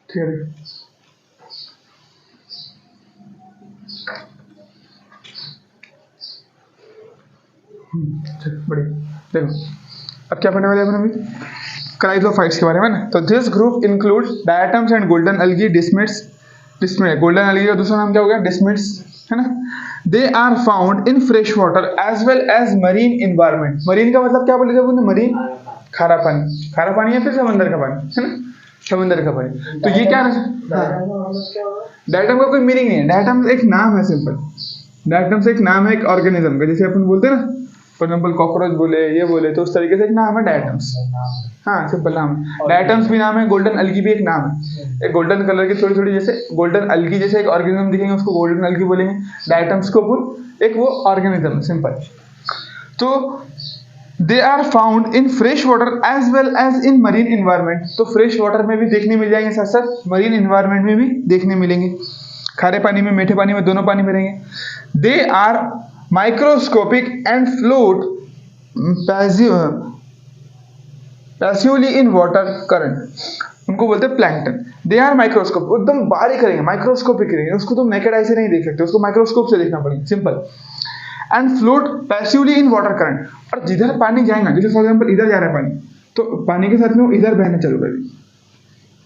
ठीक है। चलो बढ़िया। देखो अब क्या पढ़ने वाले हैं अपन अभी, क्राइजोफाइट्स के बारे में ना। तो this group include diatoms and golden algae desmids. Desmid golden algae का दूसरा नाम क्या हो गया, डिस्मिड्स, है ना। They are found in fresh water as well as marine environment. Marine का मतलब क्या बोले थे बोले, मरीन खारा पानी, खारा पानी या फिर समंदर का पानी, है ना, समंदर का पानी। तो ये क्या है, डायटम का कोई मीनिंग नहीं है, डायटम एक नाम है सिंपल। डायटम्स एक नाम है एक ऑर्गेनिज्म का, जैसे अपन बोलते हैं ना, फॉर एग्जाम्पल कॉकरोच बोले, ये बोले, तो उस तरीके से एक नाम है डायटम्स। हाँ सिंपल नाम है, डायटम्स भी नाम है, गोल्डन अलगी भी एक नाम है। एक गोल्डन कलर की थोड़ी थोड़ी, जैसे गोल्डन अलगी जैसे एक ऑर्गेनिज्म दिखेंगे उसको गोल्डन अलगी बोलेंगे, डायटम्स को अपन एक वो ऑर्गेनिज्म सिंपल। तो they are found in fresh water as well as in marine environment. तो फ्रेश वाटर में भी देखने मिल जाएंगे, साथ साथ मरीन इन्वायरमेंट में भी देखने मिलेंगे, खारे पानी में, मीठे पानी में, दोनों पानी में रहेंगे। They are microscopic and float passively in water current. उनको बोलते हैं प्लैंकटन। दे आर माइक्रोस्कोप, एकदम बारीक रहेंगे, माइक्रोस्कोपिक रहेंगे, उसको तुम नेकेड आई से नहीं देख सकते, उसको माइक्रोस्कोप से देखना पड़ेगा simple. And float passively in water current. और जिधर पानी जाएगा, जैसे फॉर एग्जाम्पल इधर जा रहा है पानी, तो पानी के साथ में वो इधर बहना चालू कर दी,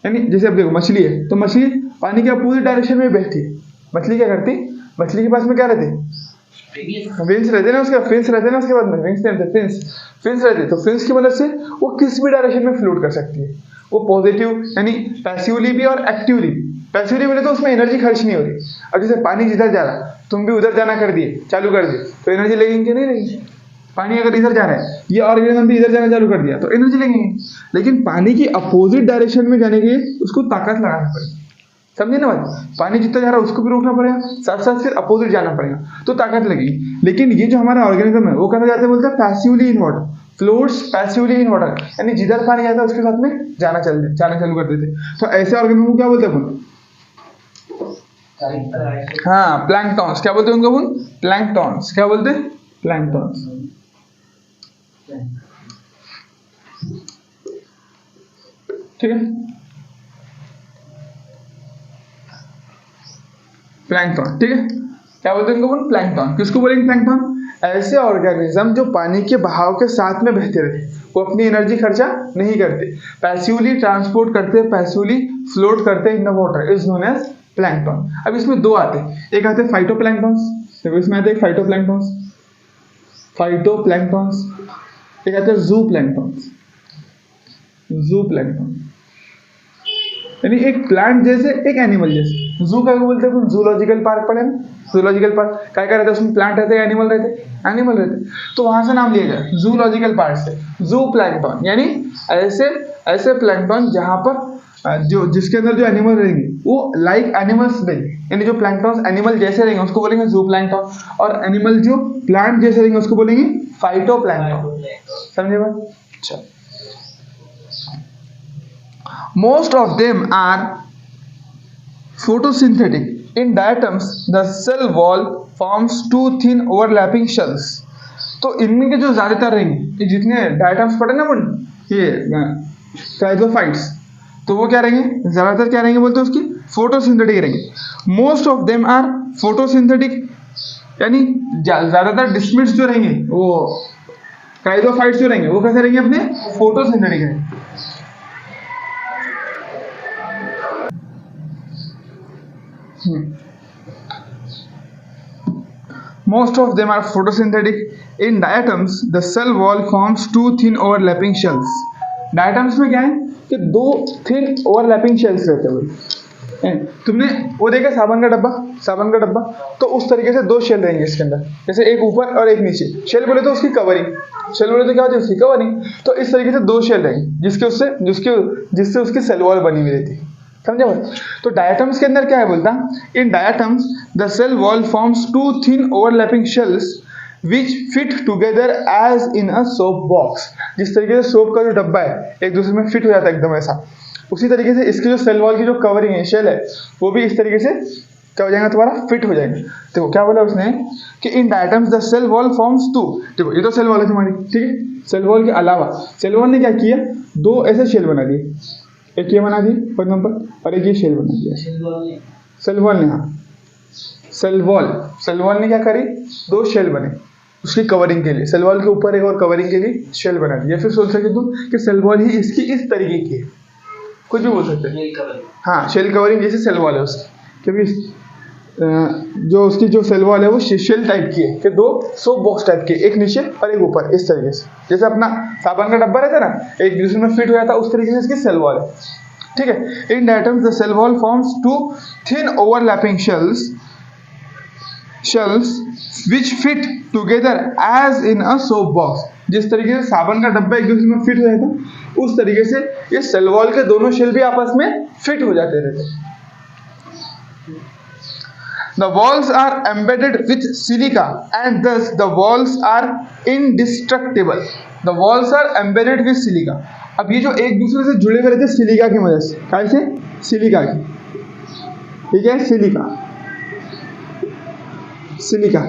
यानी जैसे अब देखो मछली है, तो मछली पानी के अपोजिट डायरेक्शन में बहती है। मछली क्या करती, मछली के पास में क्या रहते, विंग्स रहते ना, उसके फिन्स रहते ना, उसके बाद में विंग्स नहीं रहते, फिन्स रहते। तो फिन्स की मदद से वो किस भी डायरेक्शन में फ्लोट कर सकती है, वो पॉजिटिव यानी पैसिवली भी और एक्टिवली भी। पैसिवली बोले तो उसमें एनर्जी खर्च नहीं हो रही। अब जैसे पानी जिधर जा रहा है, तुम भी उधर जाना कर दिए, चालू कर दिए, तो एनर्जी लगेगी कि नहीं लगेगी। पानी अगर इधर जा रहा है, ये ऑर्गेनिज्म भी इधर जाना चालू कर दिया, तो एनर्जी लगेगी। लेकिन पानी की अपोजिट डायरेक्शन में जाने के लिए उसको ताकत लगाना पड़ेगी, समझे ना बात। पानी जितना जा रहा है उसको भी रोकना पड़ेगा, साथ साथ फिर अपोजिट जाना पड़ेगा, तो ताकत लगेगी। लेकिन ये जो हमारा ऑर्गेनिज्म है वो कहना जाते हैं, बोलते हैं passively in water, floats passively in water, यानी जिधर पानी जाता है उसके साथ में जाना चालू कर देते। तो ऐसे ऑर्गेनिज्म को क्या बोलते हैं अपन, हाँ प्लैंकटॉन्स। क्या बोलते हैं उनको अपन, प्लैंकटॉन्स। क्या बोलते हैं, प्लैंकटॉन्स। ठीक है, प्लैंकटन। ठीक है, क्या बोलते हैं इनको, प्लैंकटन। किसको बोलेंगे प्लैंकटन, ऐसे ऑर्गेनिज्म जो पानी के बहाव के साथ में बहते रहते, वो अपनी एनर्जी खर्चा नहीं करते, पैसिवली ट्रांसपोर्ट करते, पैसिवली फ्लोट करते in the water, is known as plankton. अब इसमें दो आते हैं, एक आते हैं फाइटोप्लैंक्टन्स, देखो इसमें आते हैं फाइटोप्लैंक्टन्स, फाइटोप्लैंक्टन्स, एक आते हैं ज़ूप्लैंक्टन्स, ज़ूप्लैंक्टन, यानी एक प्लांट जैसे एक एनिमल जैसे। जू क्या बोलते हैं, जूलॉजिकल पार्क पढ़े ना, जूलॉजिकल पार्क क्या क्या रहता है उसमें, प्लांट रहते हैं, एनिमल रहते हैं, एनिमल रहते हैं, तो वहां से नाम लिया जाए जूलॉजिकल पार्क से, जू प्लैंक्टन, यानी ऐसे ऐसे प्लैंक्टन जहां पर जो जिसके अंदर जो एनिमल रहेंगे वो लाइक एनिमल्स रहेंगे, यानी जो प्लैंक्टन एनिमल जैसे रहेंगे उसको बोलेंगे जू प्लैंक्टन, और एनिमल जो प्लांट जैसे रहेंगे उसको बोलेंगे फाइटोप्लैंक्टन। समझे बात। अच्छा, most of them are photosynthetic. In diatoms, the cell wall forms two thin overlapping shells. तो इनमें के जो ज्यादातर रहेंगे, ये जितने डायटम्स पढ़े ना ये क्राइजोफाइट्स, तो वो क्या रहेंगे, ज्यादातर क्या रहेंगे बोलते हैं उसकी, फोटोसिंथेटिक रहेंगे। Most of them are photosynthetic, यानी ज्यादातर डिस्मिड्स जो रहेंगे, वो क्राइजोफाइट्स जो रहेंगे वो कैसे रहेंगे, अपने फोटोसिंथेटिक रहेंगे। Most of them are photosynthetic. In diatoms, the cell wall forms two thin overlapping shells. Diatoms में क्या है कि दो thin overlapping shells रहते हैं। तुमने वो देखा साबुन का डब्बा, तो उस तरीके से दो शेल रहेंगे इसके अंदर, जैसे एक ऊपर और एक नीचे। शेल बोले तो उसकी कवरिंग, शेल बोले तो क्या होती है उसकी कवरिंग। तो इस तरीके से दो शेल रहेंगे जिससे उसकी सेल वॉल बनी हुई रहती है, समझे बात। तो डायटम्स के अंदर क्या है बोलता, in diatoms the cell wall forms two thin overlapping shells which fit together as in a soap box. जिस तरीके से सोप का जो डब्बा है एक दूसरे में फिट हो जाता है एकदम ऐसा, उसी तरीके से इसकी जो सेल वॉल की जो कवरिंग है, शेल है, वो भी इस तरीके से क्या हो जाएगा, तुम्हारा फिट हो जाएगा। देखो क्या बोला उसने कि in diatoms the cell wall forms two, देखो ये तो सेल वॉल है तुम्हारी, ठीक है। सेल वॉल के अलावा सेल वॉल ने क्या किया, दो ऐसे शेल बना दिए, एक ये बना दी फॉर एग्जाम्पल, और एक ये शेल बना दिया। सेल वॉल ने, हाँ सेल वॉल ने क्या करी, 2 शेल बने उसकी कवरिंग के लिए, सेल वॉल के ऊपर एक और कवरिंग के लिए शेल बना दी। या फिर सोच सकते तुम कि सेल वॉल ही इसकी इस तरीके की है, कुछ भी बोल सकते हैं। हाँ शेल कवरिंग जैसे सेल वॉल है उसकी, क्योंकि जो उसकी जो सेल वॉल है वो शेल टाइप की है कि 2 सोप बॉक्स टाइप के, एक नीचे और एक ऊपर, इस तरीके से जैसे अपना साबुन का डब्बा रहता है ना, एक दूसरे में फिट हो जाता है, उस तरीके से इसकी सेल वॉल है। ठीक है। In diatoms the cell wall forms 2 thin overlapping shells which fit together as in a soap box. जिस तरीके से साबुन का डब्बा एक दूसरे में फिट हो जाता है, उस तरीके से ये सेल वॉल के दोनों शेल भी आपस में फिट हो जाते रहते। The walls are embedded with silica and thus the walls are indestructible. The walls are embedded with silica. अब ये जो एक दूसरे से जुड़े हुए रहते हैं सिलिका की मदद से, कैसे, सिलिका की, ठीक है, सिलिका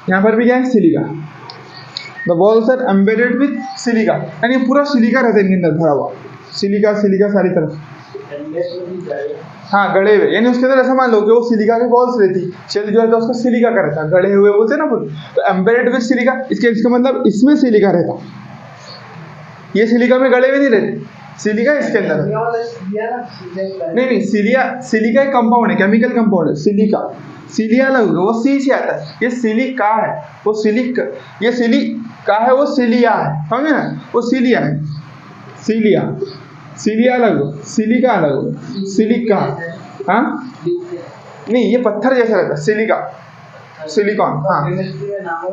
यहाँ पर भी क्या है, silica. The walls are embedded with silica, यानी पूरा सिलिका रहता है इनके अंदर भरा हुआ, सिलिका सारी तरफ, हाँ गढ़े हुए, यानी उसके अंदर ऐसा मान लो कि वो सिलिका की बॉल्स रहती, शेल जो रहता है उसका सिलिका का रहता, गढ़े हुए बोलते हैं ना पूरे, तो एम्बेडेड विद सिलिका, इसका मतलब इसमें सिलिका रहता, ये सिलिका में गढ़े हुए नहीं रहते, सिलिका इसके अंदर है। नहीं सिलिका एक कंपाउंड है, केमिकल कंपाउंड है, सिलिया लगेगा, वो सी से आता है, ये सिलिका है, वो ये सिलिका है, वो सिलिया है, समझे ना, वो सिलिया है, सिलिया अलग हो, सिलिका अलग हो, सिलिका, हाँ नहीं ये पत्थर जैसा रहता है, सिलिकॉन,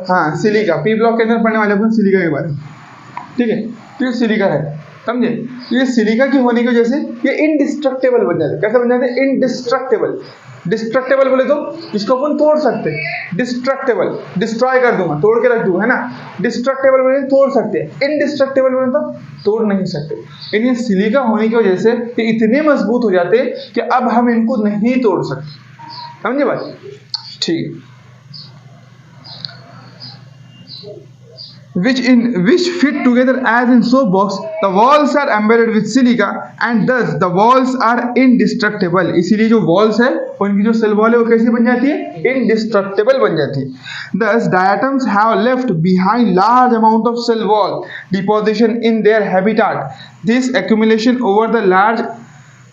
हाँ सिलिका, पी ब्लॉक के अंदर पढ़ने वाले अपन सिलिका के बारे में, ठीक है, तो ये सिलिका है, समझे। ये सिलिका की होने की वजह से ये इनडिस्ट्रक्टेबल बन जाते हैं। कैसे बन जाते हैं, इनडिस्ट्रक्टेबल। डिस्ट्रक्टेबल बोले तो इसको अपन तोड़ सकते हैं, डिस्ट्रक्टेबल डिस्ट्रॉय कर दूंगा, तोड़ के रख दूंगा, है ना। डिस्ट्रक्टेबल बोले तोड़ सकते हैं, इनडिस्ट्रक्टेबल बोले तो तोड़ नहीं सकते। इन्हें सिलिका होने की वजह से ये इतने मजबूत हो जाते हैं कि अब हम इनको नहीं तोड़ सकते, समझे बात, ठीक है। which fit together as in soap box. The walls are embedded with silica and thus the walls are indestructible. इसीलिए जो walls है उनकी जो सेल वॉल है वो कैसी बन जाती है, indestructible बन जाती है। Thus diatoms have left behind large amount of cell wall deposition in their habitat. This accumulation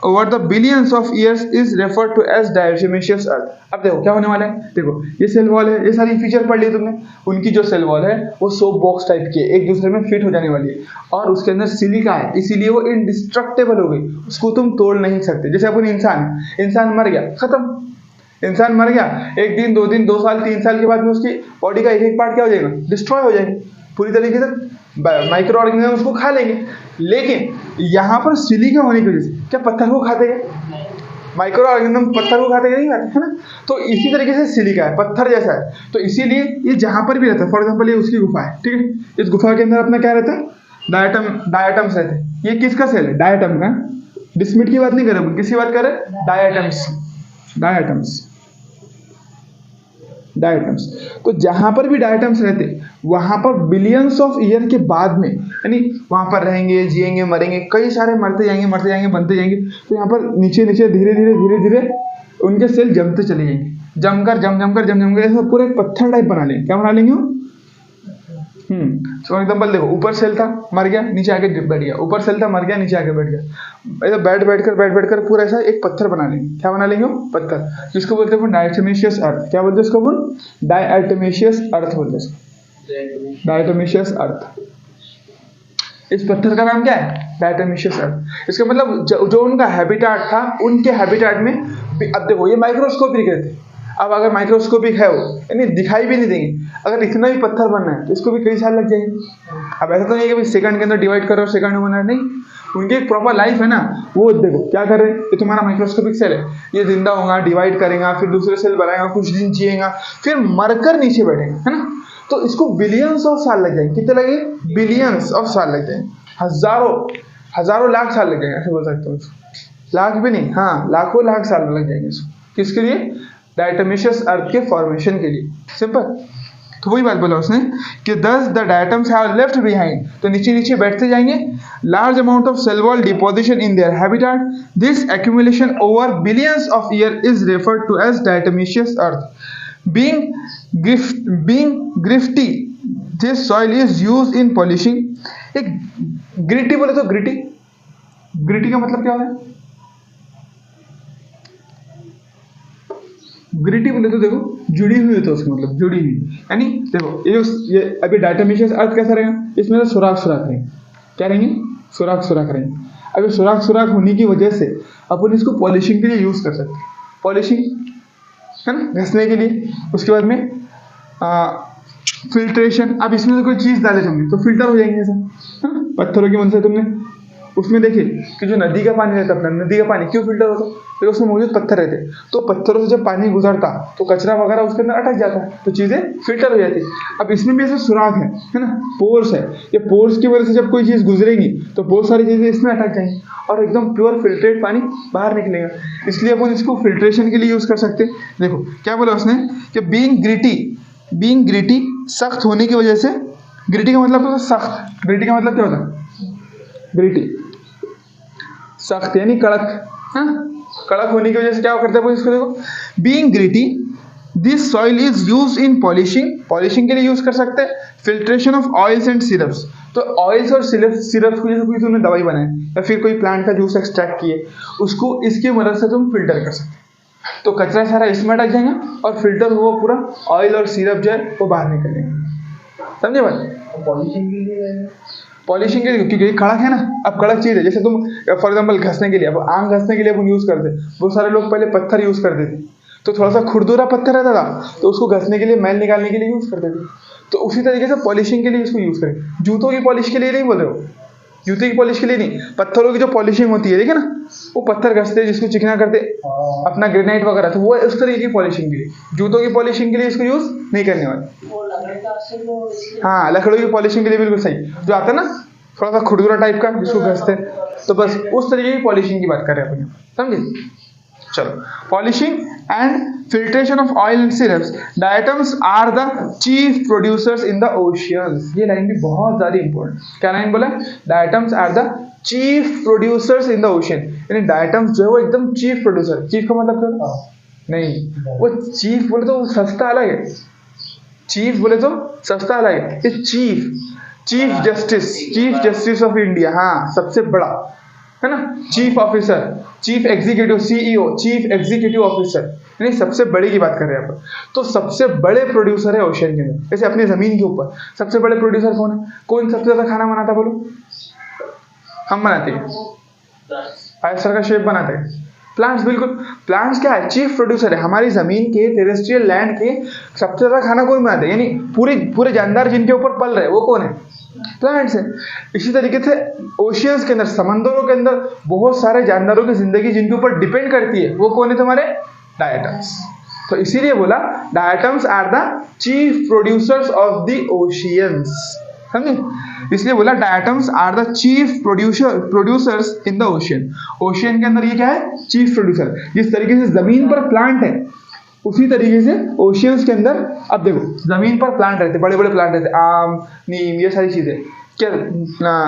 over the billions of years is referred to as diatomaceous earth. अब देखो क्या होने वाला है, देखो ये सेल वॉल है, ये सारी फीचर पढ़ लिए तुमने, उनकी जो सेल वॉल है वो सोप बॉक्स टाइप की है, एक दूसरे में फिट हो जाने वाली है, और उसके अंदर सिलिका है, इसीलिए वो इनडिस्ट्रक्टेबल हो गई, उसको तुम तोड़ नहीं सकते। जैसे अपन इंसान मर गया, खत्म, इंसान मर गया, 1 दिन 2 दिन 2 साल 3 साल के बाद में उसकी बॉडी का एक पार्ट क्या हो जाएगा, डिस्ट्रॉय हो जाएगा पूरी तरीके से, माइक्रो ऑर्गेनिज्म उसको खा लेंगे। लेकिन यहाँ पर सिलिका होने की वजह से क्या पत्थर को खाते हैं, माइक्रो ऑर्गेनिज्म पत्थर को खाते नहीं खाते, है ना। तो इसी तरीके से सिलिका है, पत्थर जैसा है, तो इसीलिए ये जहाँ पर भी रहता है, फॉर एग्जाम्पल ये उसकी गुफा है, ठीक है, इस गुफा के अंदर अपना क्या रहता है, डायटम्स रहते हैं। ये किसका सेल है, डायटम का, डिस्मिट की बात नहीं कर रहे, किसकी बात कर रहे, डायटम्स। तो जहां पर भी डायटम्स रहते वहां पर बिलियंस ऑफ ईयर के बाद में, यानी वहां पर रहेंगे, जिएंगे, मरेंगे, कई सारे मरते जाएंगे, बनते जाएंगे, तो यहाँ पर नीचे धीरे धीरे उनके सेल जमते चले जाएंगे, जमकर ऐसा पूरा एक पत्थर टाइप बना लेंगे। क्या बना लेंगे वो, फॉर एग्जाम्पल देखो, ऊपर सेल था, मर गया, नीचे आके बैठ गया, ऊपर सेल था, मर गया, नीचे आके बैठ गया, ऐसा बैठ कर पूरा ऐसा एक पत्थर बना लेंगे। क्या बना लेंगे, पत्थर, जिसको बोलते हैं डायटोमेशियस अर्थ। क्या बोलते हैं इसको, डायटोमेशियस अर्थ बोलते हैं, डायटोमेशियस अर्थ। इस पत्थर का नाम क्या है, डायटोमेशियस अर्थ। इसका मतलब जो उनका हैबिटाट था, उनके हैबिटाट में, अब देखो ये माइक्रोस्कोपिक रहते, अब अगर माइक्रोस्कोपिक है वो, यानी दिखाई भी नहीं देंगे, अगर इतना भी पत्थर बनना है तो इसको भी कई साल लग जाएंगे। अब ऐसा तो नहीं है कि सेकंड के अंदर डिवाइड करो, सेकंड में बना, नहीं, उनकी एक प्रॉपर लाइफ है ना। वो देखो क्या कर रहे हैं, ये तुम्हारा माइक्रोस्कोपिक सेल है, ये जिंदा होगा, डिवाइड करेगा, फिर दूसरे सेल बनाएगा, कुछ दिन जिएगा, फिर मरकर नीचे बैठेगा, है ना। तो इसको बिलियंस ऑफ साल लग जाएंगे। कितने लगे, बिलियंस ऑफ साल लग जाएंगे, हजारों लाख साल लग जाएंगे, ऐसे बोल सकते हो। लाख भी नहीं, हाँ लाखों लाख साल लग जाएंगे इसको, किसके लिए, डायटोमेशियस अर्थ के फॉर्मेशन के लिए। सिंपल। तो वही बात बोला उसने कि thus the diatoms have left behind, तो नीचे नीचे बैठते जाएंगे, large amount of cell wall deposition in their habitat, this accumulation over billions of year is referred to as diatomaceous earth, being gritty this soil is used in polishing. एक gritty बोले तो gritty, gritty का मतलब क्या होता है? Gritty बोले तो देखो जुड़ी हुई है, तो उसका मतलब जुड़ी हुई, यानी देखो ये अभी डायटोमिशियस अर्थ कैसा रहेगा, इसमें तो सुराख सुराख रहेंगे, क्या रहेंगे? सुराख सुराख रहेंगे। अभी सुराख सुराख होने की वजह से अपन इसको पॉलिशिंग के लिए यूज कर सकते हैं, पॉलिशिंग है ना, घसने के लिए। उसके बाद में फिल्ट्रेशन, अब इसमें से कोई चीज डाले तुमने तो फिल्टर हो जाएंगे ऐसा, पत्थरों की मदद से तुमने उसमें देखिए कि जो नदी का पानी रहता है, अपना नदी का पानी क्यों फिल्टर होता है? फिर उसमें मौजूद पत्थर रहते हैं, तो पत्थरों से जब पानी गुजरता तो कचरा वगैरह उसके अंदर अटक जाता है, तो चीजें फिल्टर हो जाती है। अब इसमें भी ऐसे सुराख है ना, पोर्स है, ये पोर्स की वजह से जब कोई चीज गुजरेगी तो बहुत सारी चीजें इसमें अटक जाएंगी और एकदम प्योर फिल्ट्रेट पानी बाहर निकलेगा। इसलिए अपन इसको फिल्ट्रेशन के लिए यूज कर सकते हैं। देखो क्या बोला उसने कि बीइंग ग्रिटी सख्त होने की वजह से, ग्रिटी का मतलब तो सख्त, ग्रिटी का मतलब क्या होता है? ग्रिटी सख्त यानी कड़क, हाँ, कड़क होने की वजह से क्या करते हैं इसको, देखो being gritty this soil is used in polishing, polishing के लिए यूज कर सकते हैं, filtration of oils and syrups, तो ऑयल्स और सिरप्स को जैसे कोई तुमने दवाई बनाई या फिर कोई प्लांट का जूस एक्सट्रैक्ट किए, उसको इसकी मदद से तुम फिल्टर कर सकते हैं, तो कचरा सारा इसमें अटक जाएगा और फिल्टर हुआ पूरा ऑयल और सिरप जो है वो बाहर निकलेगा। समझे बात? पॉलिशिंग के लिए क्योंकि कड़क है ना, अब कड़क चीज है, जैसे तुम फॉर एग्जांपल घसने के लिए, अब आंख घसने के लिए अपन यूज करते, बहुत सारे लोग पहले पत्थर यूज करते थे, तो थोड़ा सा खुरदुरा पत्थर रहता था तो उसको घसने के लिए, मैल निकालने के लिए यूज करते थे, तो उसी तरीके से पॉलिशिंग के लिए इसको यूज करें। जूतों की पॉलिश के लिए नहीं बोल रहे हो, जूते की पॉलिश के लिए नहीं, पत्थरों की जो पॉलिशिंग होती है, देखिए ना, वो पत्थर घसते जिसको चिकना करते अपना ग्रेनाइट वगैरह, तो वो उस तरीके की पॉलिशिंग के लिए, जूतों की पॉलिशिंग के लिए इसको यूज नहीं करने वाले। हाँ, लकड़ों की पॉलिशिंग के लिए बिल्कुल सही, जो आता है ना थोड़ा सा खुरदुरा टाइप का जिसको घसते हैं, तो बस उस तरीके की पॉलिशिंग की बात कर रहे हैं अपन, समझे? चलो, polishing and filtration of oil and syrups, diatoms are the chief producers in the oceans. ये लाइन भी बहुत ज्यादा इंपॉर्टेंट, क्या लाइन बोला? Diatoms are the chief producers in the ocean, यानी डायटम्स जो है वो एकदम चीफ प्रोड्यूसर, चीफ का मतलब क्या? नहीं, वो चीफ बोले तो सस्ता अलग है, चीफ बोले तो सस्ता अलग है, ये चीफ जस्टिस ऑफ इंडिया, हाँ सबसे बड़ा है ना, chief officer, chief executive, CEO, chief executive officer, यानी सबसे बड़े की बात कर रहे हैं आप। तो सबसे बड़े प्रोड्यूसर है ओशियन के अंदर, जैसे अपनी जमीन के ऊपर सबसे बड़े प्रोड्यूसर कौन है? कौन सबसे ज्यादा खाना बनाता, बोलो? हम बनाते हैं, 5 स्टार का शेफ बनाते हैं, प्लांट्स, बिल्कुल, प्लांट्स क्या है? चीफ प्रोड्यूसर है, हमारी जमीन के, टेरेस्ट्रियल लैंड के सबसे ज्यादा खाना कौन बनाते हैं, यानी पूरे जानदार जिनके ऊपर पल रहे वो कौन है? प्लांट्स है। इसी तरीके से ओशियंस के अंदर, समंदरों के अंदर बहुत सारे जानदारों की जिंदगी जिनके ऊपर डिपेंड करती है, वो कौन है तुम्हारे? डायटम्स। तो इसीलिए बोला diatoms are the chief producers of the oceans, समझे? इसलिए बोला diatoms are the chief producers in the ocean. Ocean के अंदर ये क्या है? Chief producer. जिस तरीके से जमीन पर प्लांट है, उसी तरीके से ओशियंस के अंदर, अब देखो जमीन पर प्लांट रहते, बड़े बड़े प्लांट रहते, आम, नीम, ये सारी चीजें, क्या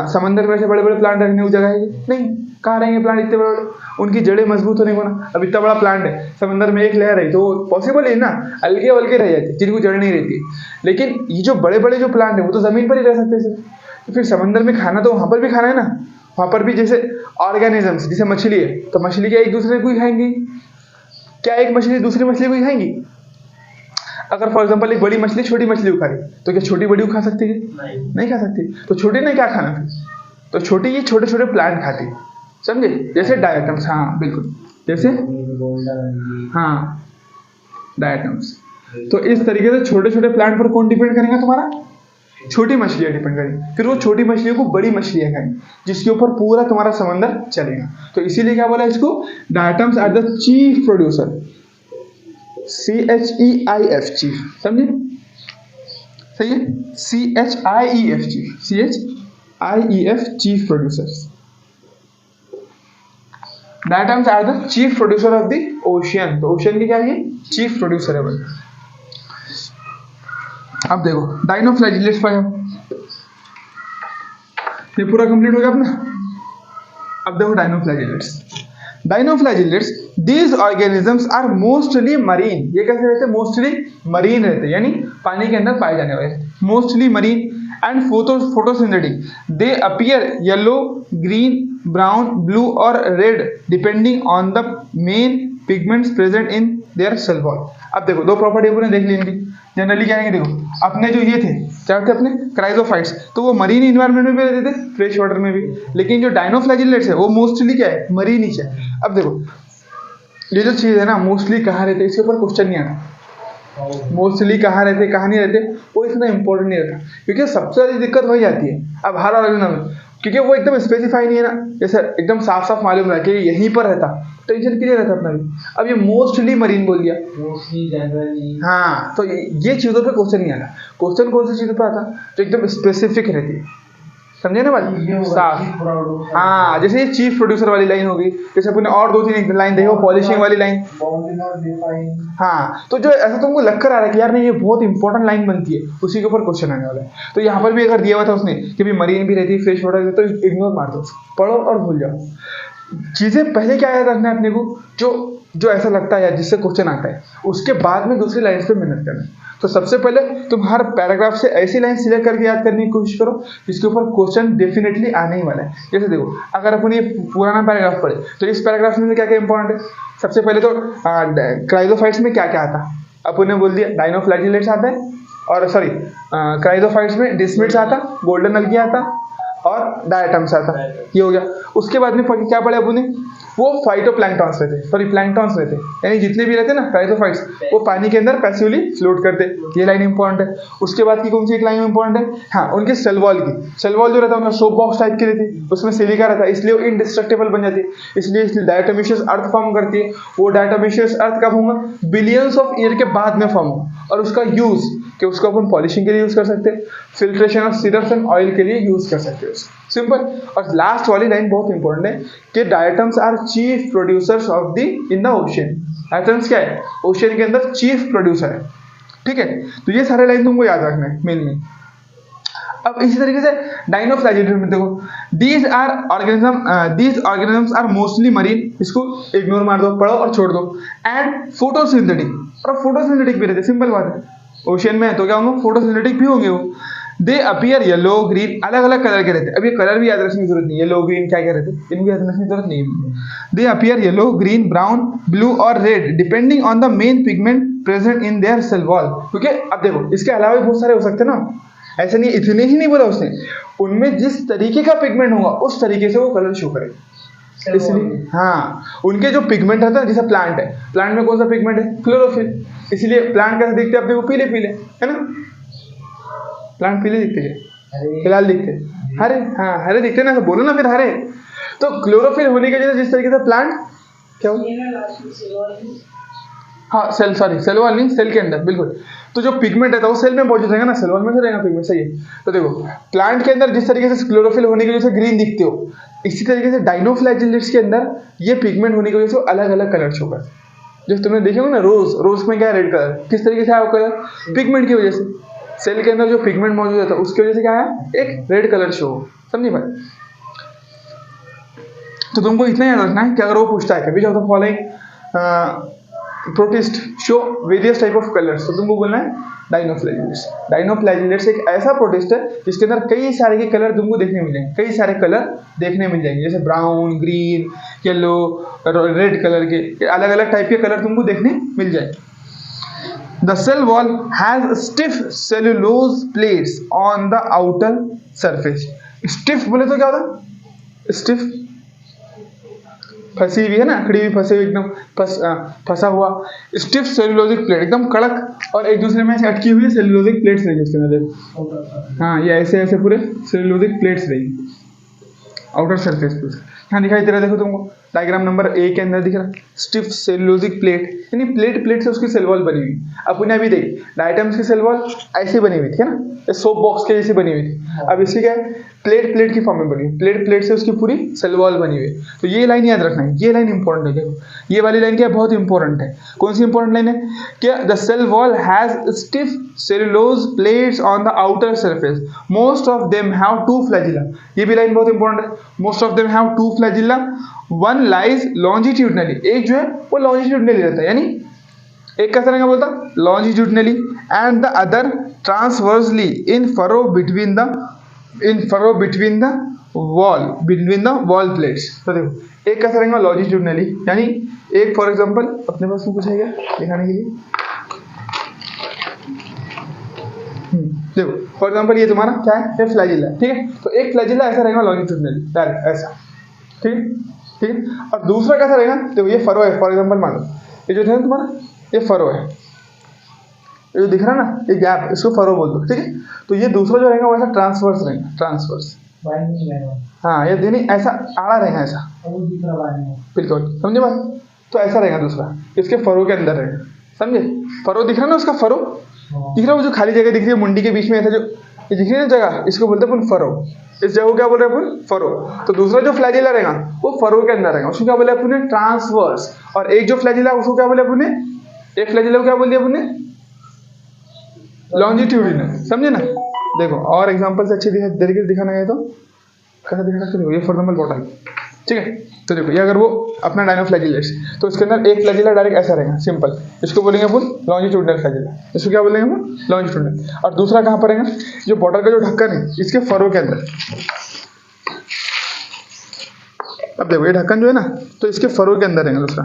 समंदर में ऐसे बड़े बड़े प्लांट रखने की जगह है नहीं? कहाँ रहेंगे प्लांट इतने बड़े बड़े? उनकी जड़ें मजबूत होने को ना। अब इतना बड़ा प्लांट है, समंदर में एक लहर है तो पॉसिबल है ना, अलगे वलगे रह जाती, जिनको जड़ नहीं रहती। लेकिन ये जो बड़े बड़े जो प्लांट है वो तो जमीन पर ही रह सकते हैं, तो फिर समंदर में खाना तो वहां पर भी खाना है ना, वहां पर भी जैसे ऑर्गेनिजम्स, जैसे मछली है तो मछली क्या एक दूसरे को ही खाएंगी? क्या एक मछली दूसरी मछली को ही खाएंगी? अगर फॉर एग्जांपल एक बड़ी मछली छोटी मछली को खा रही तो क्या छोटी बड़ी को खा सकती है? नहीं खा सकती। तो छोटी ने क्या खाना फिर? तो छोटी ये छोटे छोटे प्लांट खाती, समझे? जैसे डायटम्स, हाँ बिल्कुल, जैसे हाँ डायटम्स। तो इस तरीके से छोटे छोटे प्लांट पर कौन डिपेंड करेगा? तुम्हारा छोटी मछलियां डिपेंड करेंगी, फिर वो छोटी मछलियों को बड़ी मछलियां खाएंगी, जिसके ऊपर पूरा तुम्हारा समंदर चलेगा। तो इसीलिए क्या बोला इसको? Diatoms are the chief producer, CHEIF, chief, समझे? सही है, CHIEF, CHIEF, chief producers. Diatoms are the chief producer of the ocean. तो ओशियन की क्या है? चीफ प्रोड्यूसर है भाई। अब देखो डाइनोफ्लैजिलेट्स पर ये पूरा कंप्लीट हो गया अपना। अब देखो dinoflagellates these organisms are mostly marine. ये कैसे रहते हैं? मोस्टली मरीन रहते हैं, यानी पानी के अंदर पाए जाने वाले, mostly marine and photosynthetic. They appear yellow, green, brown, blue और red depending on the main pigments present in their cell wall. अब देखो दो प्रॉपर्टी अपने देख ली इनकी। जनरली क्या है, देखो अपने जो ये थे क्या थे अपने क्राइजोफाइट्स, तो वो मरीन इन्वायरमेंट में भी रहते थे, फ्रेश वाटर में भी। लेकिन जो डाइनोफ्लैजिलेट्स है वो मोस्टली क्या है? मरीन ही है। अब देखो ये जो चीज है ना, मोस्टली कहाँ रहते हैं, इसके ऊपर क्वेश्चन नहीं आता। मोस्टली कहाँ रहते कहाँ नहीं रहते वो इतना इंपॉर्टेंट नहीं रहता, क्योंकि सबसे ज्यादा दिक्कत वही आती है अब हर ऑर्गेनिज्म में, क्योंकि वो एकदम स्पेसिफाई नहीं है ना, जैसे एकदम साफ साफ मालूम रहा कि यहीं पर रहता, टेंशन क्लियर रहता अपना भी। अब ये मोस्टली मरीन बोल दिया, मोस्टली जनरली, हाँ, तो ये चीजों पे क्वेश्चन नहीं आता। क्वेश्चन कौन सी चीजों पे आता? जो एकदम स्पेसिफिक रहती है, समझे ना बात? साफ, हाँ, जैसे ये चीफ प्रोड्यूसर वाली लाइन होगी, जैसे अपने और दो तीन लाइन देखो, पॉलिशिंग वाली लाइन, हाँ, तो जो ऐसा तुमको लग कर आ रहा है कि यार नहीं ये बहुत इंपॉर्टेंट लाइन बनती है, उसी के ऊपर क्वेश्चन आने वाला है। तो यहाँ पर भी अगर दिया हुआ था उसने कि भाई मरीन भी रहती है, फ्रेश वाटर, तो इग्नोर मार दो, पढ़ो और भूल जाओ। चीजें पहले क्या याद रखना है अपने को, जो ऐसा लगता है या जिससे क्वेश्चन आता है, उसके बाद में दूसरी लाइन पे मेहनत करना है। तो सबसे पहले तुम हर पैराग्राफ से ऐसी लाइन सिलेक्ट करके याद करने की कोशिश करो जिसके ऊपर क्वेश्चन डेफिनेटली आने ही वाला है। जैसे देखो अगर अपन ये पुराना पैराग्राफ पढ़े तो इस पैराग्राफ में क्या क्या इंपॉर्टेंट है? सबसे पहले तो क्राइजोफाइट्स में क्या क्या आता, अपन ने बोल दिया डाइनोफ्लैजिलेट्स आता है, और सॉरी क्राइजोफाइट्स में डिस्मिड्स आता, गोल्डन अलगी आता और डायटम्स आता, ये हो गया। उसके बाद में क्या पढ़े अपन ने? वो फाइटोप्लैंक्टॉन्स रहते, सॉरी प्लैंक्टॉन्स रहते, यानी जितने भी रहते ना क्राइजोफाइट्स, वो पानी के अंदर पैसिवली फ्लोट करते, ये लाइन इंपॉर्टेंट है। उसके बाद की कौन सी एक लाइन इंपॉर्टेंट है? हाँ, उनके सेल वॉल की, सेल वॉल जो रहता है उनका सोप बॉक्स टाइप की रहती है, उसमें सिलिका रहता है, इसलिए वो इंडिस्ट्रक्टेबल बन जाती है, इसलिए डायटोमिशियस अर्थ फॉर्म करती है। वो डायटोमिशियस अर्थ कब होगा? बिलियंस ऑफ ईयर के बाद में फॉर्म होगा, और उसका यूज कि उसको अपन पॉलिशिंग के लिए यूज कर सकते हैं, filtration of syrups and oil के लिए यूज कर सकते हैं, सिंपल। और लास्ट वाली लाइन बहुत इंपॉर्टेंट है कि diatoms are chief producers of the in the ocean. Diatoms क्या है? ओशन के अंदर चीफ प्रोड्यूसर है, ठीक है। तो ये सारे लाइन तुमको याद रखना है मेन में। अब इसी तरीके से डाइनोफ्लैजिलेट्स में देखो, these organisms are mostly marine, इसको इग्नोर मार दो, पढ़ो और छोड़ दो। एंड फोटोसिंथेटिक, और फोटोसिंथेटिक भी रहते, सिंपल बात है, ओशन में है तो क्या होंगे? फोटोसिंथेटिक भी होंगे वो। दे अपीयर येलो, ग्रीन, अलग अलग कलर के रहते हैं। अब ये कलर भी याद रखने की जरूरत नहीं है, येलो ग्रीन क्या क्या रहते हैं, इनको याद रखने की जरूरत नहीं है। They appear yellow, green, brown, blue और red depending on the main pigment present in their cell wall. क्योंकि अब देखो इसके अलावा भी बहुत सारे हो सकते हैं ना, ऐसे नहीं, इतने ही नहीं बोला उसने, उनमें जिस तरीके का पिगमेंट होगा उस तरीके से वो कलर शो करेगा। इसलिए हाँ, उनके जो पिगमेंट रहता है, जैसे प्लांट है, प्लांट में कौन सा पिगमेंट है? क्लोरोफिल, इसलिए प्लांट कैसे दिखते हैं? आप देखो पीले पीले, है ना, प्लांट पीले दिखते हैं, फिलहाल दिखते हैं हरे, हाँ हरे दिखते हैं ना, बोलो ना फिर हरे। तो क्लोरोफिल होने की वजह से जिस तरीके से प्लांट क्या हो, हाँ सेल, सॉरी सेल वॉल नहीं, सेल के अंदर बिल्कुल। तो जो पिगमेंट रहता है वो सेल में मौजूद रहेगा ना, सेल वॉल में रहेगा पिगमेंट, सही है। तो देखो प्लांट के अंदर जिस तरीके से क्लोरोफिल होने की वजह से ग्रीन दिखते हो, इसी तरीके से डाइनोफ्लैजिलेट्स के अंदर ये पिगमेंट होने की वजह से अलग अलग कलर शो करते हैं। जैसे तुमने देखे हो ना रोज, रोज में क्या है? रेड कलर, किस तरीके से आया वो कलर? पिगमेंट की वजह से, सेल के अंदर जो पिगमेंट मौजूद रहता है उसकी वजह से क्या है? एक रेड कलर शो, समझिए भाई। तो तुमको इतना याद रखना है कि अगर वो पूछता है which of the following protist show various type of colours, तो तुमको बोलना है डाइनोफ्लैजिलेट्स। डाइनोफ्लैजिलेट्स एक ऐसा प्रोटिस्ट है जिसके अंदर कई सारे के कलर तुमको देखने मिल जाएंगे, कई सारे कलर देखने मिल जाएंगे, जैसे brown, green, yellow, red colour के अलग अलग टाइप के कलर तुमको देखने मिल जाएंगे। The cell wall has stiff cellulose plates on the outer surface. Stiff बोले तो क्या होता? Stiff फंसी हुई है ना, खड़ी हुई, फंसी हुई, एकदम फंसा हुआ। स्टिफ सेलुलोजिक प्लेट, एकदम कड़क और एक दूसरे में अटकी हुई सेलुलोजिक प्लेट्स रहेंगी उसके अंदर, देखो हाँ, ये ऐसे ऐसे पूरे सेलुलोजिक प्लेट्स रहेंगी आउटर सरफेस पे। यहाँ दिखाई दे रहा है, देखो तुमको डायग्राम नंबर ए के अंदर दिख रहा है, स्टिफ सेलुलोजिक प्लेट, यानी प्लेट से उसकी सेल वॉल बनी हुई। अब उन्हें अभी देखिए डायटम्स की सेल वॉल ऐसी बनी हुई थी, है ना, सोप बॉक्स के जैसी बनी हुई थी। अब इसकी क्या है? प्लेट प्लेट की फॉर्म में बनी हुई, प्लेट प्लेट से उसकी पूरी सेल वॉल बनी हुई है। तो ये लाइन याद रखना है, ये लाइन इंपॉर्टेंट है। देखो ये वाली लाइन क्या है, बहुत इंपॉर्टेंट है। कौन सी इंपॉर्टेंट लाइन है? क्या the cell wall has stiff cellulose plates on the outer surface, most of them have two flagella. ये भी लाइन बहुत इंपॉर्टेंट है। Most of them have two flagella, one lies longitudinally, एक जो है वो लॉन्जिट्यूडनली रहता है, यानी एक कैसा रहेगा बोलता longitudinally, and the other transversally in furrow between the wall plates. तो देखो एक कैसा रहेगा लॉन्जिट्यूडनली, यानी एक फॉर एग्जांपल अपने पास में कुछ है क्या दिखाने के लिए? देखो फॉर एग्जांपल ये तुम्हारा क्या है, ये फ्लैजिला है, ठीक है। तो एक फ्लैजिला ऐसा रहेगा लॉन्जिट्यूडनली, डायरेक्ट ऐसा, ठीक है, ठीक है। और दूसरा कैसा रहेगा, देखो ये फरो है, फॉर एग्जांपल मान लो ये जो है तुम्हारा ये फरो है, ये जो दिख रहा है ना ये गैप, इसको फरो बोल दो, ठीक है। तो ये दूसरा जो रहेगा वैसा ट्रांसवर्स रहेगा, ट्रांसवर्स, हाँ ये नहीं ऐसा आड़ा रहेगा, ऐसा बिल्कुल, समझे बात? तो ऐसा रहेगा दूसरा, इसके फरो के अंदर रहेगा, समझे? फरो दिख रहा है ना, उसका फरो दिख रहा है, वो जो खाली जगह दिख रही है मुंडी के बीच में, ऐसा जो ये दिख रही है ना जगह, इसको बोलते हैं अपन फरो। इस जगह को क्या बोल रहे हैं अपन? फरो। तो दूसरा जो फ्लैजिला रहेगा वो फरो के अंदर रहेगा, उसको क्या बोले अपन? ट्रांसवर्स। और एक जो फ्लैजिला उसको क्या बोले अपन? एक फ्लैजिला को क्या बोल दिया अपन? लॉन्जिट्यूडिनल, समझे ना? देखो और एग्जांपल से अच्छे तरीके से दिखाना है तो कैसा दिखाना चाहिए? ये फॉर एग्जांपल बॉटल, ठीक है। तो देखो ये अगर वो अपना डायनोफ्लैजिलेट्स, तो इसके अंदर एक फ्लैजिला डायरेक्ट ऐसा रहेगा, सिंपल, इसको बोलेंगे अपन लॉन्जिट्यूडिनल फ्लैजिला, इसको क्या बोलेंगे अपन? लॉन्जिट्यूडिनल। और दूसरा कहाँ पर रहेगा? जो बॉटल का जो ढक्कन है इसके फरो के अंदर। अब देखो ये ढक्कन जो है ना, तो इसके फरो के अंदर रहेगा दूसरा,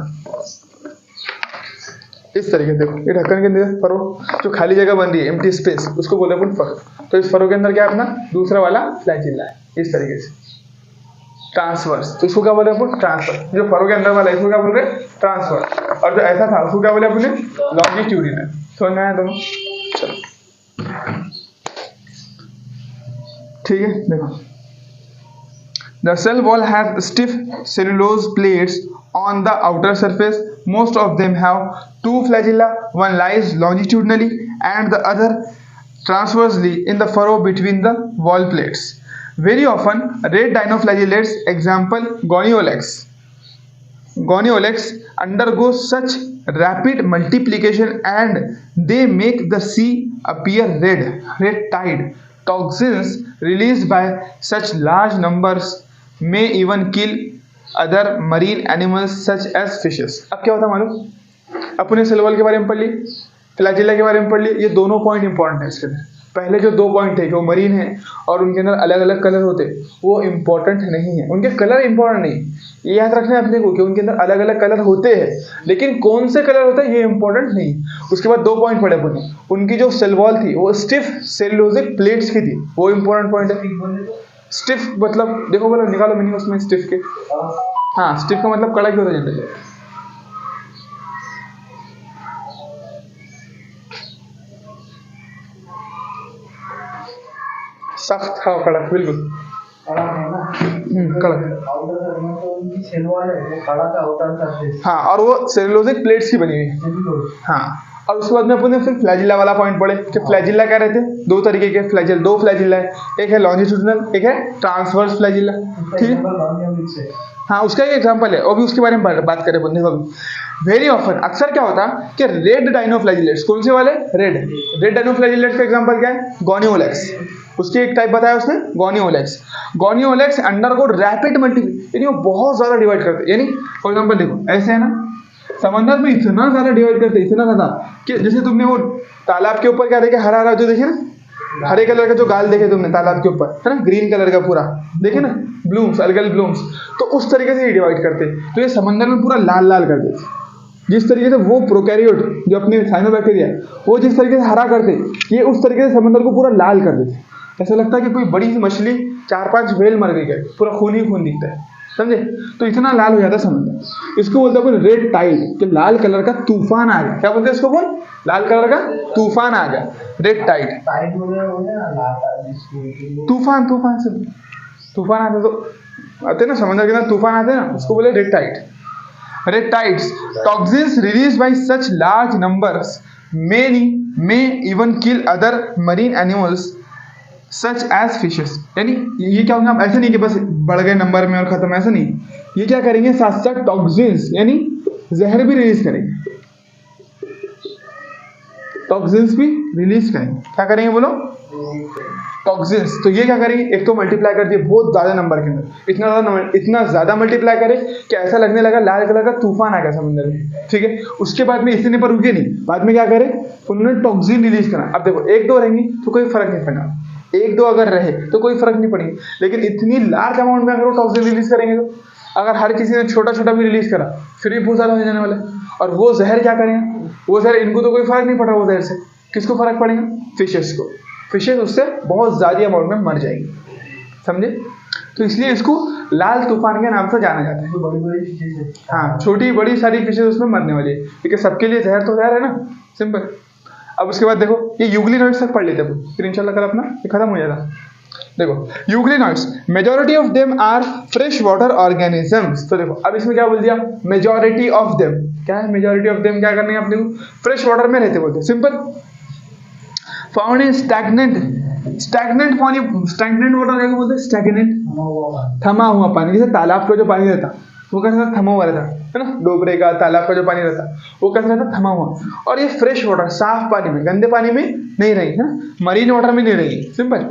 इस तरीके से। देखो ये ढक्कन के अंदर फरो, जो खाली जगह बन रही है एम्प्टी स्पेस, उसको बोले अपन फरो। तो इस फरो के अंदर क्या है अपना दूसरा वाला फ्लैजिला है, इस तरीके से ट्रांसवर्स। तो इसको क्या बोले अपन? ट्रांसवर्स। जो फरो के अंदर वाला है इसको क्या बोल रहे हैं? ट्रांसवर्स। और जो ऐसा था उसको क्या बोले अपने? लॉन्जिट्यूडिनल। समझ में आया तुम? चलो ठीक है। देखो the cell wall has stiff cellulose plates on the outer surface, most of them have two flagella, one lies longitudinally and the other transversely in the furrow between the wall plates. Very often red dinoflagellates, example Goniolax undergo such rapid multiplication and they make the sea appear red tide. Toxins released by such large numbers may even kill other marine animals such as fishes. अब क्या होता है मालूम? अपने cell wall के बारे में पढ़ ली, फ्लैजिला के बारे में पढ़ ली, ये दोनों पॉइंट इंपॉर्टेंट है इसके अंदर। पहले जो दो पॉइंट थे कि वो मरीन है और उनके अंदर अलग अलग कलर होते, वो इंपॉर्टेंट नहीं है, उनके कलर इंपॉर्टेंट नहीं, ये याद रखना है अपने को कि उनके अंदर अलग अलग कलर होते हैं, लेकिन कौन से कलर होते हैं ये इंपॉर्टेंट नहीं। उसके बाद दो पॉइंट पढ़े अपने, उनकी जो सेल वॉल थी वो स्टिफ सेलुलोजिक प्लेट्स की थी, वो इंपॉर्टेंट पॉइंट है। स्टिफ मतलब देखो बोलो, निकालो मीनिंग उसमें स्टिफ के। हाँ स्टिफ का मतलब कड़ा क्यों होता है जनरली? सख्त, हाँ कड़क, बिल्कुल कड़क। हाँ और वो सेलुलोजिक प्लेट्स की बनी हुई है। हाँ और उसके बाद में अपन फिर फ्लैजिला वाला पॉइंट पढ़े कि फ्लैजिला क्या रहते हैं? दो तरीके के फ्लैजिल, दो फ्लैजिला है, एक है लॉन्जिट्यूडिनल, एक है ट्रांसवर्स फ्लैजिला, ठीक है। हाँ उसका एक एग्जांपल है, और भी उसके बारे में बात करें बंदे को। वेरी ऑफन अक्सर क्या होता है कि रेड डायनोफ्लैजिलेट्स, कौन से वाले? रेड डायनोफ्लैजिलेट्स का एग्जांपल क्या है? गोनियोलैक्स, उसकी एक टाइप बताया उसने, गोनियोलैक्स अंडरगो रैपिड मल्टीप्लिकेशन, यानी वो बहुत ज्यादा डिवाइड करते, यानी फॉर एग्जांपल देखो ऐसे है ना, समंदर में इतना ज्यादा डिवाइड करते, इतना ज्यादा कि जैसे तुमने वो तालाब के ऊपर क्या देखे, हरा हरा जो देखे ना, हरे कलर का जो गाल देखे तुमने तालाब के ऊपर, है ना, ग्रीन कलर का पूरा देखे ना, ब्लूम्स, अलगल ब्लूम्स, तो उस तरीके से ये डिवाइड करते। तो ये समंदर में पूरा लाल लाल कर देते, जिस तरीके से वो प्रोकैरियोट जो अपने साइनोबैक्टीरिया वो जिस तरीके से हरा करते, ये उस तरीके से समंदर को पूरा लाल कर देते। ऐसा लगता है कि कोई बड़ी सी मछली 4-5 व्हेल मर गई है, पूरा खून ही खून दिखता है, समझे? तो इतना लाल हो जाता है समंदर। इसको बोलते हैं रेड टाइड, कि लाल कलर का तूफान आ गया। क्या बोलते हैं इसको? बोल, लाल कलर का तूफान आ गया, रेड टाइड। तूफान से तूफान आते तो आते ना समंदर के अंदर, तूफान आते ना, उसको बोले red tide. Red tides, toxins released by such large numbers may even kill other marine animals such as fishes, यानी ये क्या होंगे, ऐसे नहीं कि बस बढ़ गए नंबर में और खत्म, ऐसा नहीं, ये क्या करेंगे, साथ साथ टॉक्सिन्स यानी जहर भी रिलीज करेंगे, टॉक्सिन्स भी रिलीज करेंगे। क्या करेंगे बोलो, टॉक्सिन्स। तो ये क्या करेंगे, एक तो मल्टीप्लाई कर दिए बहुत ज्यादा नंबर के अंदर, इतना ज्यादा मल्टीप्लाई करे कि ऐसा लगने लगा लाल कलर का तूफान आ गया समंदर में, ठीक है। उसके बाद में इतने पर रुके नहीं, बाद में क्या करे, उन्होंने टॉक्सिन रिलीज करा। अब देखो एक दो रहेंगी तो कोई फर्क नहीं पड़ना, एक दो अगर रहे तो कोई फर्क नहीं पड़ेगी, लेकिन इतनी लार्ज अमाउंट में अगर वो टॉक्सिन रिलीज करेंगे तो अगर हर किसी ने छोटा छोटा भी रिलीज करा फिर भी बहुत ज्यादा हो जाने वाला है। और वो जहर क्या करेंगे, वो जहर इनको तो कोई फर्क नहीं पड़ रहा, वो जहर से किसको फर्क पड़ेगा, फिशेस को। फिशेस उससे बहुत ज्यादा अमाउंट में मर जाएंगी, समझे। तो इसलिए इसको लाल तूफान के नाम से जाना जाता है। बड़ी बड़ी फिशेस है। हाँ, छोटी बड़ी सारी फिशेस उसमें मरने वाली है, क्योंकि सबके लिए जहर तो जहर है ना, सिंपल। अब उसके बाद देखो ये यूग्लिनॉइड्स तक पढ़ लेते हैं, फिर इंशाल्लाह कल अपना ये खत्म हो जाता। देखो euglenoids, majority of them are fresh water organisms. तो देखो अब इसमें क्या बोल दिया, मेजॉरिटी ऑफ देम। क्या है मेजॉरिटी ऑफ देम, क्या करने हैं अपने को, फ्रेश वाटर में रहते बोलते, सिंपल। फाउंड इन स्टैग्नेंट पानी, स्टैग्नेंट वाटर क्या बोलते हैं, स्टैग्नेंट, थमा हुआ पानी। जैसे तालाब का जो पानी रहता वो कैसा रहता, थमा हुआ रहता है ना, डोबरे का तालाब का जो पानी रहता वो कैसा रहता, थमा हुआ। और ये फ्रेश वाटर, साफ पानी में, गंदे पानी में नहीं रही है, मरीन वाटर में नहीं रही, सिंपल।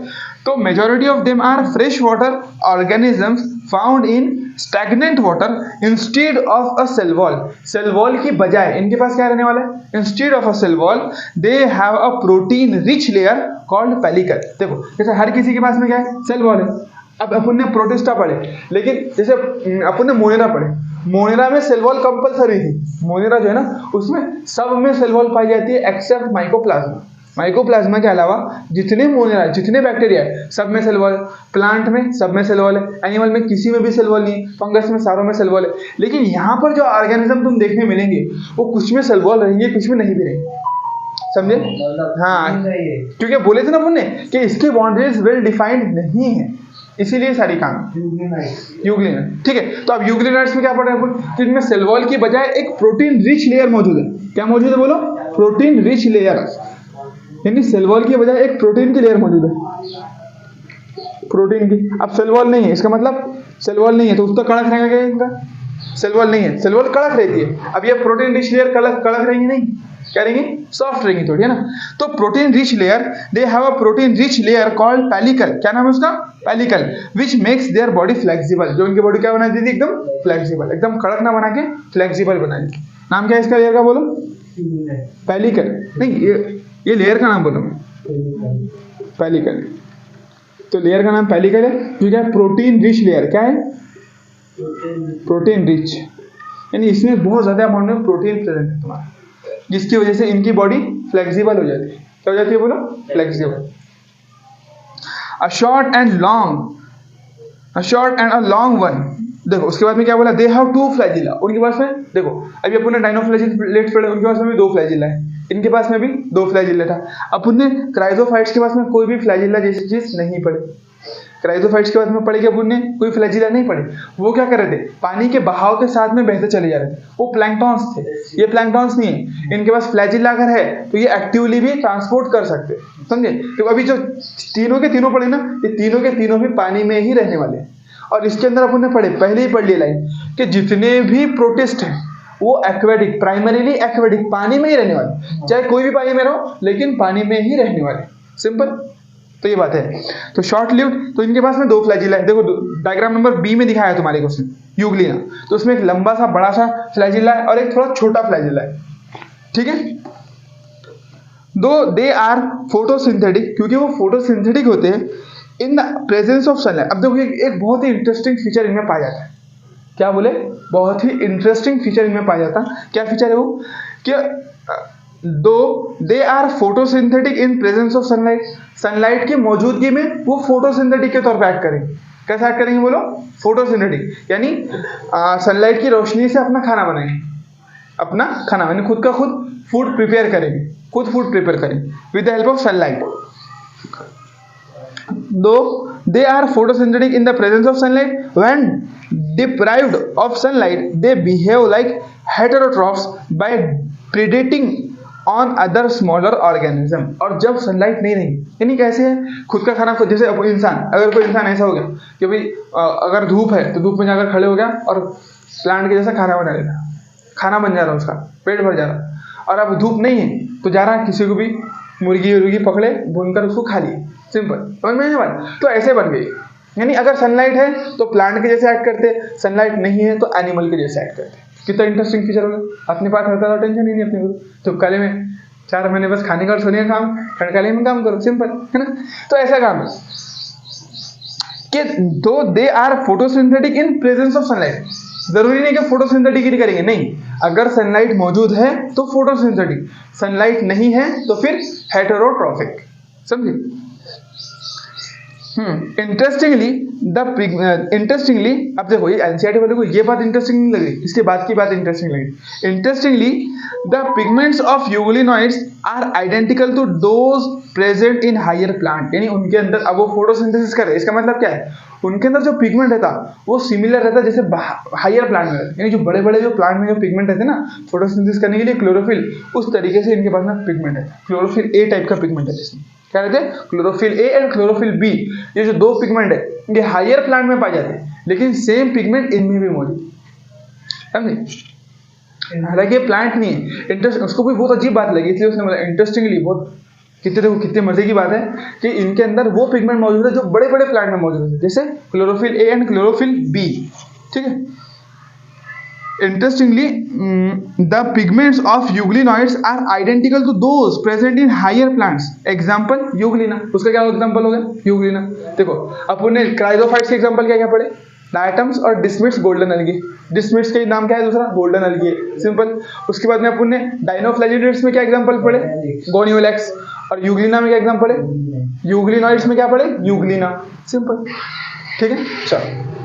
तो majority of them are fresh water organisms found in stagnant water instead of a cell wall. Cell wall की बजाय इनके पास क्या रहने वाला है, instead of a cell wall they have a protein rich layer called pellicle. देखो जैसे हर किसी के पास में क्या है, सेल वॉल है। अब अपन ने प्रोटिस्टा पढ़े, लेकिन जैसे अपन ने मोनेरा पढ़े, मोनेरा में सेल वॉल कंपलसरी थी। मोनेरा जो है ना उसमें सब में सेल वॉल पाई जाती है एक्सेप्ट माइकोप्लाज्मा। माइकोप्लाज्मा के अलावा जितने मोनेरा, जितने बैक्टीरिया है सब में सेल वॉल, प्लांट में सब में सेल वॉल है, एनिमल में किसी में भी सेल वॉल नहीं है, फंगस में सारों में सेल वॉल है। लेकिन यहाँ पर जो ऑर्गेनिज्म तुम देखने मिलेंगे वो कुछ में सेल वॉल रहेंगे, कुछ में नहीं भी रहेंगे, समझे। हाँ, क्योंकि बोले थे ना हमने कि इसके बाउंड्रीज वेल डिफाइंड नहीं है, इसीलिए सारी काम यूग्लिनाइड, ठीक है। तो अब यूग्लिनाइड्स में क्या पढ़ रहे हैं अपन, तो इनमें सेल वॉल की बजाय एक प्रोटीन रिच लेयर मौजूद है। क्या मौजूद है बोलो, प्रोटीन रिच लेयर, यानी सेल वॉल की बजाय एक प्रोटीन की लेयर मौजूद है, प्रोटीन की। अब सेल वॉल नहीं है, इसका मतलब सेल वॉल नहीं है तो उसका कड़क रहेगा क्या, इनका सेल वॉल नहीं है, सेल वॉल कड़क रहती है। अब ये प्रोटीन रिच लेयर कड़क रहेंगी नहीं, क्या रहेंगी, सॉफ्ट रहेंगी थोड़ी, है ना। तो protein rich layer, they have a protein rich layer called pellicle. क्या नाम है उसका, pellicle, which makes their body flexible. जो इनकी बॉडी क्या बना दी थी, एकदम फ्लेक्सिबल, एकदम कड़क ना बना के फ्लेक्सिबल बना दी। नाम क्या है इसका लेयर का बोलो, पेलिकल। नहीं ये लेयर का नाम बोलो, पेलिकल। तो लेयर का नाम पेलिकल है, जो क्या है, प्रोटीन रिच लेयर। क्या है, प्रोटीन रिच, यानी इसमें बहुत ज्यादा अमाउंट में प्रोटीन प्रेजेंट है तुम्हारा, जिसकी वजह से इनकी बॉडी फ्लेक्सिबल हो जाती है। क्या हो जाती है बोलो, flexible. A short and a long one. देखो उसके बाद में क्या बोला, दे हैव टू फ्लैजिला। उनके पास में देखो अभी अपन ने डायनोफ्लैजिलेट्स पढ़े, उनके पास में भी दो फ्लैजिला है, इनके पास में भी दो फ्लैजिला था। अपन ने क्राइजोफाइट्स के पास में कोई भी फ्लैजिला जैसी चीज नहीं पढ़ी। क्राइजोफाइट्स के बाद में पढ़े कि अपन ने कोई फ्लैजिला नहीं पढ़े। वो क्या कर रहे थे, पानी के बहाव के साथ में बहते चले जा रहे थे, वो प्लैंक्टॉन्स थे, ये प्लैंक्टॉन्स नहीं है। इनके पास फ्लैजिला अगर है तो ये एक्टिवली भी ट्रांसपोर्ट कर सकते हैं, समझे। तो अभी जो तीनों के तीनों पढ़े ना, ये तीनों के तीनों भी पानी में ही रहने वाले हैं। और इसके अंदर अपन ने पढ़े, पहले ही पढ़ लिया लाइन, कि जितने भी प्रोटिस्ट हैं वो एक्वेटिक, प्राइमरीली एक्वेटिक, पानी में ही रहने वाले, चाहे कोई भी पानी में रहो लेकिन पानी में ही रहने वाले, सिंपल। तो ये बात है। तो शॉर्ट लिव्ड, तो इनके पास में दो फ्लैजिला है। देखो डायग्राम नंबर बी में दिखाया है तुम्हारे को उसमें, यूग्लिना। तो उसमें एक लंबा सा बड़ा सा फ्लैजिला है और एक थोड़ा छोटा फ्लैजिला है, ठीक है। दो दे आर फोटोसिंथेटिक, क्योंकि वो फोटोसिंथेटिक होते हैं in the presence of sunlight. अब देखो एक बहुत ही इंटरेस्टिंग फीचर इनमें पाया जाता है। क्या बोले, बहुत ही इंटरेस्टिंग फीचर इनमें पाया जाता है। क्या फीचर है वो, कि though they are photosynthetic in presence of sunlight, sunlight की मौजूदगी में वो फोटोसिंथेटिक के तौर पर एक्ट करेंगे। कैसा एक्ट करेंगे बोलो, फोटोसिंथेटिक, यानी सनलाइट की रोशनी से अपना खाना बनाएंगे, अपना खाना यानी खुद का खुद फूड प्रिपेयर करेंगे, खुद फूड प्रिपेयर करेंगे with the help of sunlight. Though they are photosynthetic in the presence of sunlight, when deprived of sunlight, they behave like heterotrophs by predating on other smaller organism. और जब sunlight नहीं रहेगी, यानी कैसे है, खुद का खाना खुद, जैसे अब इंसान, अगर कोई इंसान ऐसा हो गया कि भाई अगर धूप है तो धूप में जाकर खड़े हो गया और प्लांट के जैसा खाना बना लेना, खाना बन जा रहा है, उसका पेट भर जा रहा है। और अब धूप नहीं है तो जा रहा है किसी को भी मुर्गी उर्गी पकड़े, भूनकर उसको खा लिए, सिंपल, समझ में आया बात। तो ऐसे बन गई, यानी अगर सनलाइट है तो प्लांट के जैसे एक्ट करते, सनलाइट नहीं है तो एनिमल के जैसे एक्ट करते। कितना इंटरेस्टिंग फीचर होगा, अपने पास रहता तो टेंशन ही नहीं अपने को, धूपकाले में 4 महीने बस खाने का और सोने का काम, ठंडकाले में काम करो, सिंपल है ना। तो ऐसा काम है कि though they are photosynthetic in presence of sunlight, जरूरी नहीं कि फोटोसिंथेटिक ही करेंगे, नहीं, अगर सनलाइट मौजूद है तो फोटोसिंथेटिक, सनलाइट नहीं है तो फिर हेटेरोट्रॉफिक, समझे। इंटरेस्टिंगली अब देखो, ये एनसीईआरटी वाले को ये बात इंटरेस्टिंग नहीं लगी, इसके बाद की बात इंटरेस्टिंग लगी। Interestingly the pigments of euglenoids are identical to those present in higher plant, यानी उनके अंदर, अब वो फोटोसिंथेसिस कर रहे हैं, इसका मतलब क्या है, उनके अंदर जो पिगमेंट रहता वो सिमिलर रहता जैसे हायर प्लांट में, यानी जो बड़े बड़े जो प्लांट में जो पिगमेंट रहते हैं ना फोटोसिंथेसिस करने के लिए, क्लोरोफिल, उस तरीके से इनके पास ना पिगमेंट है, क्लोरोफिल ए टाइप का पिगमेंट है इसमें। क्या कहते हैं, chlorophyll A and chlorophyll B, ये जो 2 पिगमेंट है ये हायर प्लांट में पाए जाते हैं, लेकिन सेम पिगमेंट इनमें भी मौजूद, समझे। हालांकि प्लांट नहीं है, इंटरेस्ट, उसको भी बहुत अजीब बात लगी, इसलिए उसने बोला इंटरेस्टिंगली, बहुत कितने मजे की बात है कि इनके अंदर वो पिगमेंट मौजूद है जो बड़े बड़े प्लांट में मौजूद है, जैसे chlorophyll A and chlorophyll B, ठीक है। Interestingly, the pigments of euglenoids are identical to those present in higher plants. Example, Euglena, उसका क्या एग्जांपल हो गया, यूग्लिना। देखो अपन ने क्राइजोफाइट्स के एग्जांपल क्या क्या पढ़े, डायटम्स और डिस्मिट्स गोल्डन अलगी, डिस्मिट्स का नाम क्या है दूसरा, गोल्डन अलगी, सिंपल। उसके बाद में अपन ने डाइनोफ्लैजिलेट्स में क्या एग्जांपल पढ़े, गोनियोलेक्स, और यूग्लिना में क्या एग्जांपल है, यूग्लिनॉइड्स में क्या पढ़े, यूग्लिना, सिंपल, ठीक है। चलो